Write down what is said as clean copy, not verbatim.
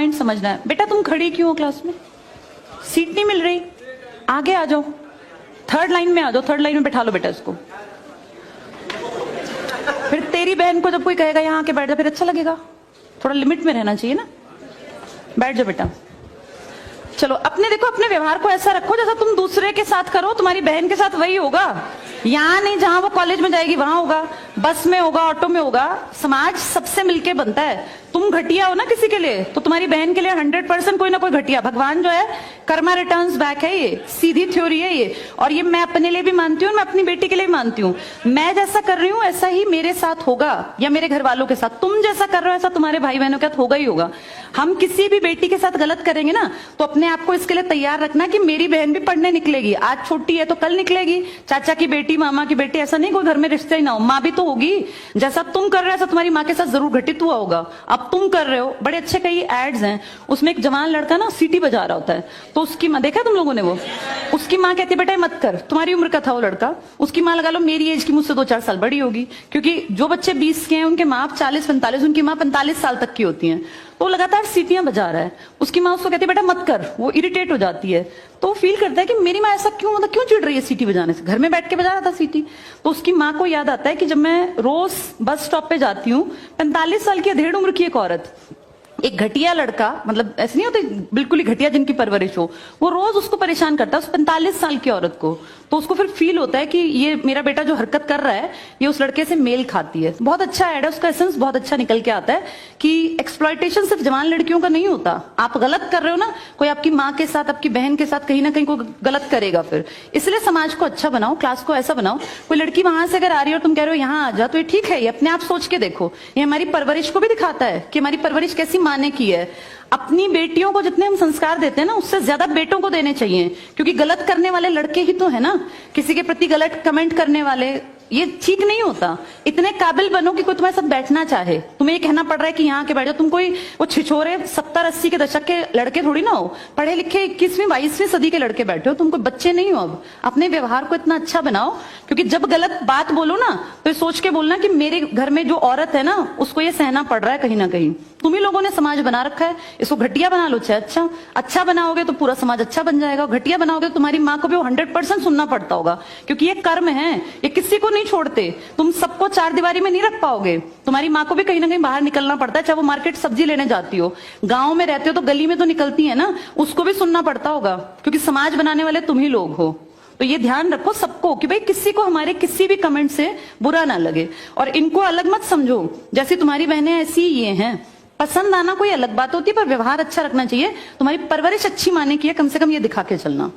Point समझना है। बेटा तुम खड़ी क्यों हो क्लास में? सीट नहीं मिल रही, आगे आ जाओ, थर्ड लाइन में आ जाओ, थर्ड लाइन में बैठा लो बेटा इसको। फिर तेरी बहन को जब कोई कहेगा यहाँ आके बैठ जा, फिर अच्छा लगेगा? थोड़ा लिमिट में रहना चाहिए ना। बैठ जाओ बेटा। चलो अपने देखो, अपने व्यवहार को ऐसा रखो जैसा तुम दूसरे के साथ करो, तुम्हारी बहन के साथ वही होगा। यहाँ नहीं, जहां वो कॉलेज में जाएगी वहां होगा, बस में होगा, ऑटो में होगा। समाज सबसे मिलके बनता है। तुम घटिया हो ना किसी के लिए, तो तुम्हारी बहन के लिए 100% कोई ना कोई घटिया। भगवान जो है कर्मा रिटर्न्स बैक है, ये सीधी थ्योरी है ये। और ये मैं अपने लिए भी मानती हूँ, मैं अपनी बेटी के लिए भी मानती हूँ। मैं जैसा कर रही हूँ ऐसा ही मेरे साथ होगा, या मेरे घर वालों के साथ। तुम जैसा कर रहे हो ऐसा तुम्हारे भाई बहनों के साथ होगा ही होगा। हम किसी भी बेटी के साथ गलत करेंगे ना, तो अपने आप को इसके लिए तैयार रखना कि मेरी बहन भी पढ़ने निकलेगी। आज छोटी है तो कल निकलेगी। चाचा की बेटी, मामा की बेटी, ऐसा नहीं कोई घर में रिश्ते ही ना हो। माँ भी तो होगी। जैसा तुम कर रहे हो ऐसा तुम्हारी माँ के साथ जरूर घटित हुआ होगा। अब तुम कर रहे हो। बड़े अच्छे कई एड्स हैं, उसमें एक जवान लड़का ना सीटी बजा रहा होता है, तो उसकी माँ, देखा तुम लोगों ने वो, उसकी माँ कहती है बेटा मत कर। तुम्हारी उम्र का था वो लड़का, उसकी माँ लगा लो मेरी एज की, मुझसे 2-4 साल बड़ी होगी। क्योंकि जो बच्चे 20 के हैं उनके माँ 40-45, उनकी माँ 45 साल तक की होती हैं। तो लगातार सीटियां बजा रहा है। उसकी माँ उसको कहती है बेटा मत कर, वो इरिटेट हो जाती है। तो वो फील करता है कि मेरी माँ ऐसा क्यों, मतलब क्यों चिढ़ रही है सीटी बजाने से, घर में बैठ के बजा रहा था सीटी। तो उसकी माँ को याद आता है कि जब मैं रोज बस स्टॉप पे जाती हूँ, 45 साल की अधेड़ उम्र की एक औरत, एक घटिया लड़का, मतलब ऐसे नहीं होते बिल्कुल ही घटिया जिनकी परवरिश हो, वो रोज उसको परेशान करता है, उस 45 साल की औरत को। तो उसको फिर फील होता है कि ये मेरा बेटा जो हरकत कर रहा है ये उस लड़के से मेल खाती है। बहुत अच्छा ऐड है, उसका एसेंस बहुत अच्छा निकल के आता है कि एक्सप्लॉयटेशन सिर्फ जवान लड़कियों का नहीं होता। आप गलत कर रहे हो ना, कोई आपकी माँ के साथ, आपकी बहन के साथ कहीं ना कहीं कोई गलत करेगा फिर। इसलिए समाज को अच्छा बनाओ, क्लास को ऐसा बनाओ, कोई लड़की वहां से अगर आ रही है और तुम कह रहे हो यहाँ आ जा, तो ये ठीक है। ये अपने आप सोच के देखो, ये हमारी परवरिश को भी दिखाता है कि हमारी परवरिश कैसी माँ ने की है। अपनी बेटियों को जितने हम संस्कार देते हैं ना, उससे ज्यादा बेटों को देने चाहिए। क्योंकि गलत करने वाले लड़के ही तो है ना, किसी के प्रति गलत कमेंट करने वाले। ये ठीक नहीं होता। इतने काबिल बनो कि कोई तुम्हारे साथ बैठना चाहे। तुम्हें ये कहना पड़ रहा है कि यहाँ के बैठ जाओ। तुम कोई वो छिछोरे 70-80 के दशक के लड़के थोड़ी ना हो, पढ़े लिखे 21वीं-22वीं सदी के लड़के बैठे हो। तुम कोई बच्चे नहीं हो। अब अपने व्यवहार को इतना अच्छा बनाओ, क्योंकि जब गलत बात बोलो ना तो सोच के बोलना कि मेरे घर में जो औरत है ना उसको ये सहना पड़ रहा है कहीं ना कहीं। तुम ही लोगों ने समाज बना रखा है, इसको घटिया बना लो चाहे अच्छा बनाओगे तो पूरा समाज अच्छा बन जाएगा। घटिया बनाओगे तो तुम्हारी माँ को भी 100% सुनना पड़ता होगा, क्योंकि ये कर्म है, ये किसी को नहीं छोड़ते। तुम सबको चार दीवारी में नहीं रख पाओगे। तुम्हारी माँ को भी कहीं ना कहीं बाहर निकलना पड़ता है, चाहे वो मार्केट सब्जी लेने जाती हो, गाँव में रहते हो तो गली में तो निकलती है ना, उसको भी सुनना पड़ता होगा, क्योंकि समाज बनाने वाले तुम ही लोग हो। तो ये ध्यान रखो सबको कि भाई किसी को हमारे किसी भी कमेंट से बुरा ना लगे। और इनको अलग मत समझो, जैसी तुम्हारी बहनें ऐसी ये हैं। पसंद आना कोई अलग बात होती है, पर व्यवहार अच्छा रखना चाहिए। तुम्हारी परवरिश अच्छी माने की है, कम से कम ये दिखा के चलना।